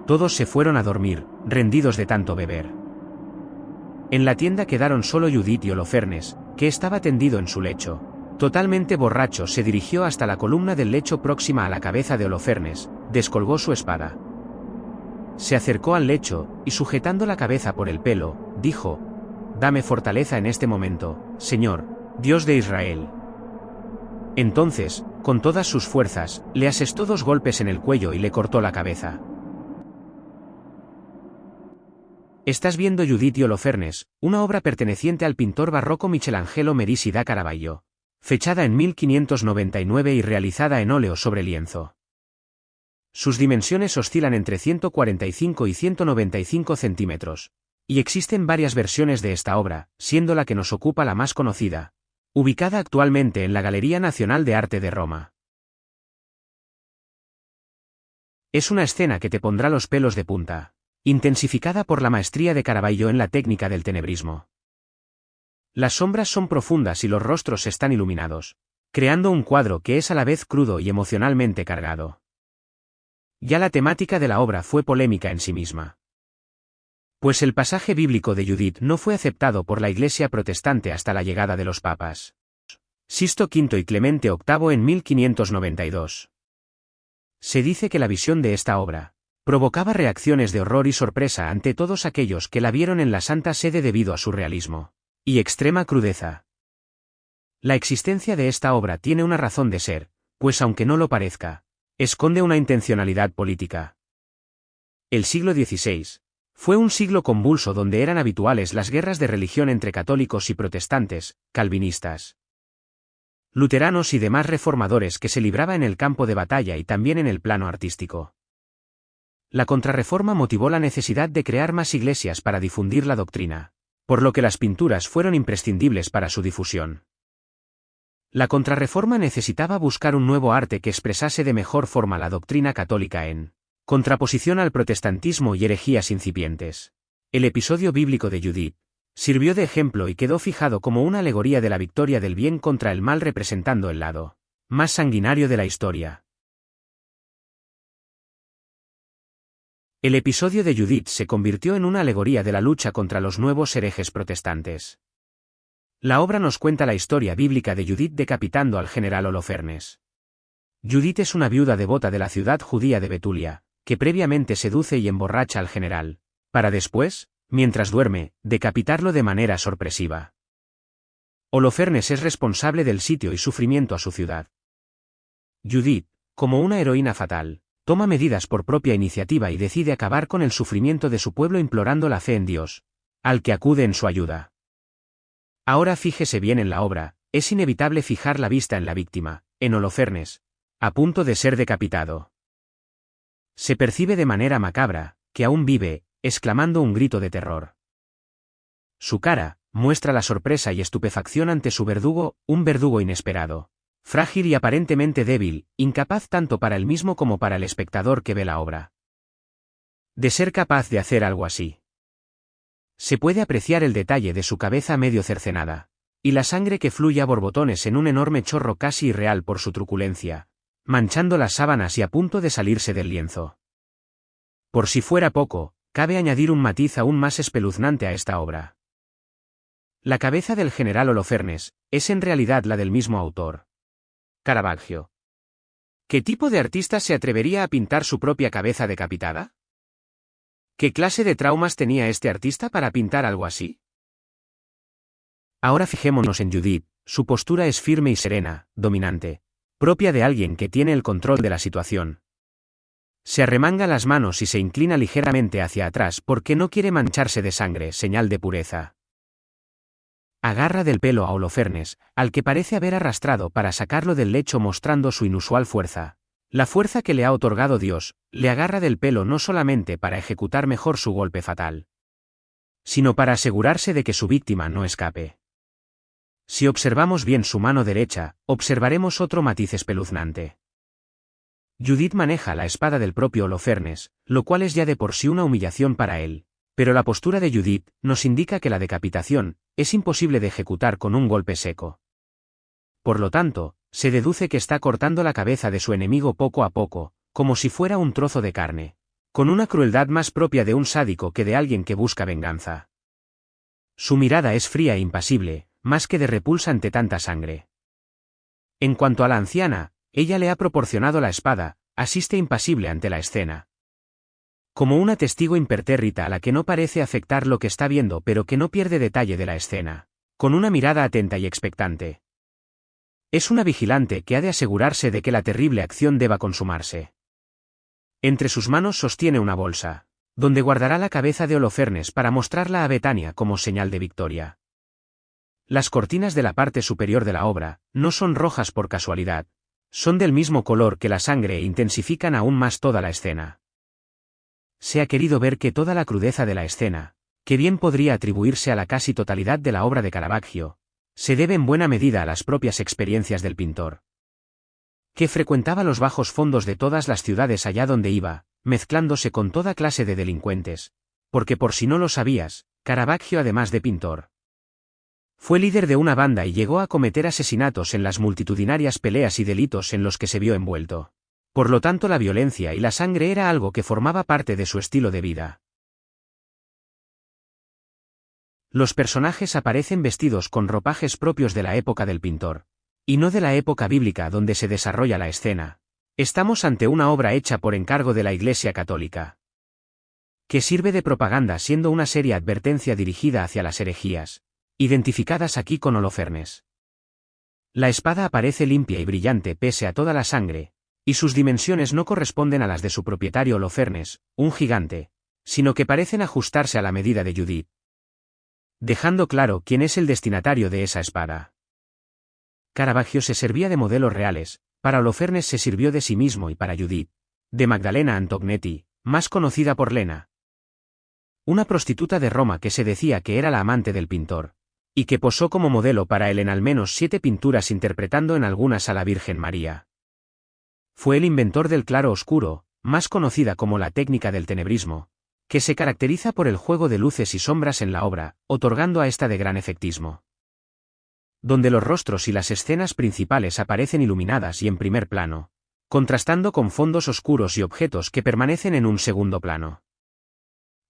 Todos se fueron a dormir, rendidos de tanto beber. En la tienda quedaron solo Judith y Holofernes, que estaba tendido en su lecho. Totalmente borracho, se dirigió hasta la columna del lecho próxima a la cabeza de Holofernes, descolgó su espada. Se acercó al lecho, y sujetando la cabeza por el pelo, dijo: «Dame fortaleza en este momento, Señor, Dios de Israel». Entonces, con todas sus fuerzas, le asestó 2 golpes en el cuello y le cortó la cabeza. Estás viendo Judith y Holofernes, una obra perteneciente al pintor barroco Michelangelo Merisi da Caravaggio, fechada en 1599 y realizada en óleo sobre lienzo. Sus dimensiones oscilan entre 145 y 195 centímetros, y existen varias versiones de esta obra, siendo la que nos ocupa la más conocida, ubicada actualmente en la Galería Nacional de Arte de Roma. Es una escena que te pondrá los pelos de punta, intensificada por la maestría de Caravaggio en la técnica del tenebrismo. Las sombras son profundas y los rostros están iluminados, creando un cuadro que es a la vez crudo y emocionalmente cargado. Ya la temática de la obra fue polémica en sí misma. Pues el pasaje bíblico de Judith no fue aceptado por la Iglesia protestante hasta la llegada de los papas Sixto V y Clemente VIII en 1592. Se dice que la visión de esta obra provocaba reacciones de horror y sorpresa ante todos aquellos que la vieron en la Santa Sede debido a su realismo y extrema crudeza. La existencia de esta obra tiene una razón de ser, pues aunque no lo parezca, esconde una intencionalidad política. El siglo XVI fue un siglo convulso donde eran habituales las guerras de religión entre católicos y protestantes, calvinistas, luteranos y demás reformadores que se libraba en el campo de batalla y también en el plano artístico. La Contrarreforma motivó la necesidad de crear más iglesias para difundir la doctrina, por lo que las pinturas fueron imprescindibles para su difusión. La Contrarreforma necesitaba buscar un nuevo arte que expresase de mejor forma la doctrina católica en contraposición al protestantismo y herejías incipientes. El episodio bíblico de Judith sirvió de ejemplo y quedó fijado como una alegoría de la victoria del bien contra el mal, representando el lado más sanguinario de la historia. El episodio de Judith se convirtió en una alegoría de la lucha contra los nuevos herejes protestantes. La obra nos cuenta la historia bíblica de Judith decapitando al general Holofernes. Judith es una viuda devota de la ciudad judía de Betulia, que previamente seduce y emborracha al general, para después, mientras duerme, decapitarlo de manera sorpresiva. Holofernes es responsable del sitio y sufrimiento a su ciudad. Judith, como una heroína fatal, toma medidas por propia iniciativa y decide acabar con el sufrimiento de su pueblo implorando la fe en Dios, al que acude en su ayuda. Ahora fíjese bien en la obra, es inevitable fijar la vista en la víctima, en Holofernes, a punto de ser decapitado. Se percibe de manera macabra, que aún vive, exclamando un grito de terror. Su cara muestra la sorpresa y estupefacción ante su verdugo, un verdugo inesperado, frágil y aparentemente débil, incapaz tanto para él mismo como para el espectador que ve la obra de ser capaz de hacer algo así. Se puede apreciar el detalle de su cabeza medio cercenada, y la sangre que fluye a borbotones en un enorme chorro casi irreal por su truculencia, manchando las sábanas y a punto de salirse del lienzo. Por si fuera poco, cabe añadir un matiz aún más espeluznante a esta obra. La cabeza del general Holofernes es en realidad la del mismo autor, Caravaggio. ¿Qué tipo de artista se atrevería a pintar su propia cabeza decapitada? ¿Qué clase de traumas tenía este artista para pintar algo así? Ahora fijémonos en Judith, su postura es firme y serena, dominante, propia de alguien que tiene el control de la situación. Se arremanga las manos y se inclina ligeramente hacia atrás porque no quiere mancharse de sangre, señal de pureza. Agarra del pelo a Holofernes, al que parece haber arrastrado para sacarlo del lecho mostrando su inusual fuerza. La fuerza que le ha otorgado Dios, le agarra del pelo no solamente para ejecutar mejor su golpe fatal, sino para asegurarse de que su víctima no escape. Si observamos bien su mano derecha, observaremos otro matiz espeluznante. Judith maneja la espada del propio Holofernes, lo cual es ya de por sí una humillación para él. Pero la postura de Judith nos indica que la decapitación es imposible de ejecutar con un golpe seco. Por lo tanto, se deduce que está cortando la cabeza de su enemigo poco a poco, como si fuera un trozo de carne, con una crueldad más propia de un sádico que de alguien que busca venganza. Su mirada es fría e impasible, más que de repulsa ante tanta sangre. En cuanto a la anciana, ella le ha proporcionado la espada, asiste impasible ante la escena. Como una testigo impertérrita a la que no parece afectar lo que está viendo pero que no pierde detalle de la escena, con una mirada atenta y expectante. Es una vigilante que ha de asegurarse de que la terrible acción deba consumarse. Entre sus manos sostiene una bolsa, donde guardará la cabeza de Holofernes para mostrarla a Betania como señal de victoria. Las cortinas de la parte superior de la obra no son rojas por casualidad, son del mismo color que la sangre e intensifican aún más toda la escena. Se ha querido ver que toda la crudeza de la escena, que bien podría atribuirse a la casi totalidad de la obra de Caravaggio, se debe en buena medida a las propias experiencias del pintor, que frecuentaba los bajos fondos de todas las ciudades allá donde iba, mezclándose con toda clase de delincuentes, porque por si no lo sabías, Caravaggio además de pintor, fue líder de una banda y llegó a cometer asesinatos en las multitudinarias peleas y delitos en los que se vio envuelto. Por lo tanto, la violencia y la sangre era algo que formaba parte de su estilo de vida. Los personajes aparecen vestidos con ropajes propios de la época del pintor, y no de la época bíblica donde se desarrolla la escena. Estamos ante una obra hecha por encargo de la Iglesia Católica, que sirve de propaganda siendo una seria advertencia dirigida hacia las herejías, identificadas aquí con Holofernes. La espada aparece limpia y brillante pese a toda la sangre, y sus dimensiones no corresponden a las de su propietario Holofernes, un gigante, sino que parecen ajustarse a la medida de Judith, dejando claro quién es el destinatario de esa espada. Caravaggio se servía de modelos reales, para Holofernes se sirvió de sí mismo y para Judith, de Magdalena Antognetti, más conocida por Lena, una prostituta de Roma que se decía que era la amante del pintor, y que posó como modelo para él en al menos 7 pinturas interpretando en algunas a la Virgen María. Fue el inventor del claro-oscuro, más conocida como la técnica del tenebrismo, que se caracteriza por el juego de luces y sombras en la obra, otorgando a esta de gran efectismo, donde los rostros y las escenas principales aparecen iluminadas y en primer plano, contrastando con fondos oscuros y objetos que permanecen en un segundo plano.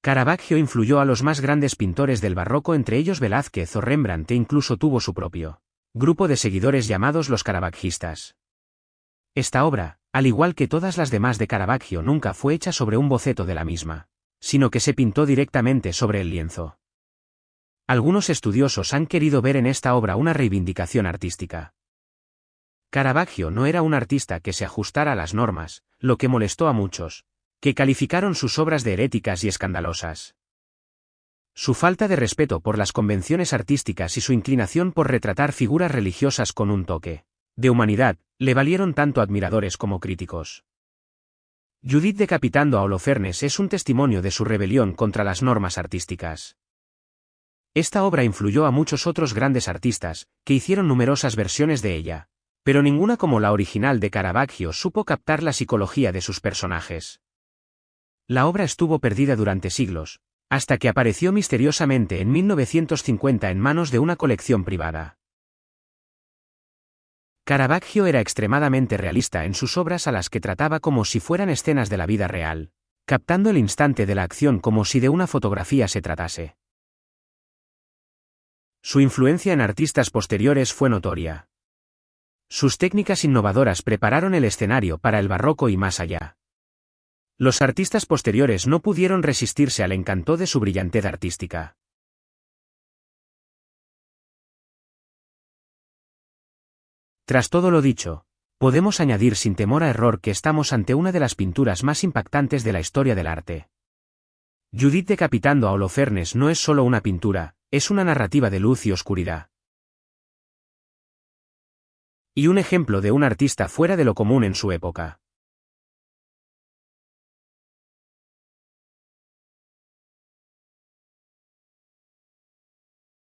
Caravaggio influyó a los más grandes pintores del barroco, entre ellos Velázquez o Rembrandt, e incluso tuvo su propio grupo de seguidores llamados los caravaggistas. Esta obra, al igual que todas las demás de Caravaggio, nunca fue hecha sobre un boceto de la misma, sino que se pintó directamente sobre el lienzo. Algunos estudiosos han querido ver en esta obra una reivindicación artística. Caravaggio no era un artista que se ajustara a las normas, lo que molestó a muchos, que calificaron sus obras de heréticas y escandalosas. Su falta de respeto por las convenciones artísticas y su inclinación por retratar figuras religiosas con un toque de humanidad, le valieron tanto admiradores como críticos. Judith decapitando a Holofernes es un testimonio de su rebelión contra las normas artísticas. Esta obra influyó a muchos otros grandes artistas, que hicieron numerosas versiones de ella, pero ninguna como la original de Caravaggio supo captar la psicología de sus personajes. La obra estuvo perdida durante siglos, hasta que apareció misteriosamente en 1950 en manos de una colección privada. Caravaggio era extremadamente realista en sus obras, a las que trataba como si fueran escenas de la vida real, captando el instante de la acción como si de una fotografía se tratase. Su influencia en artistas posteriores fue notoria. Sus técnicas innovadoras prepararon el escenario para el barroco y más allá. Los artistas posteriores no pudieron resistirse al encanto de su brillantez artística. Tras todo lo dicho, podemos añadir sin temor a error que estamos ante una de las pinturas más impactantes de la historia del arte. Judith decapitando a Holofernes no es solo una pintura, es una narrativa de luz y oscuridad. Y un ejemplo de un artista fuera de lo común en su época.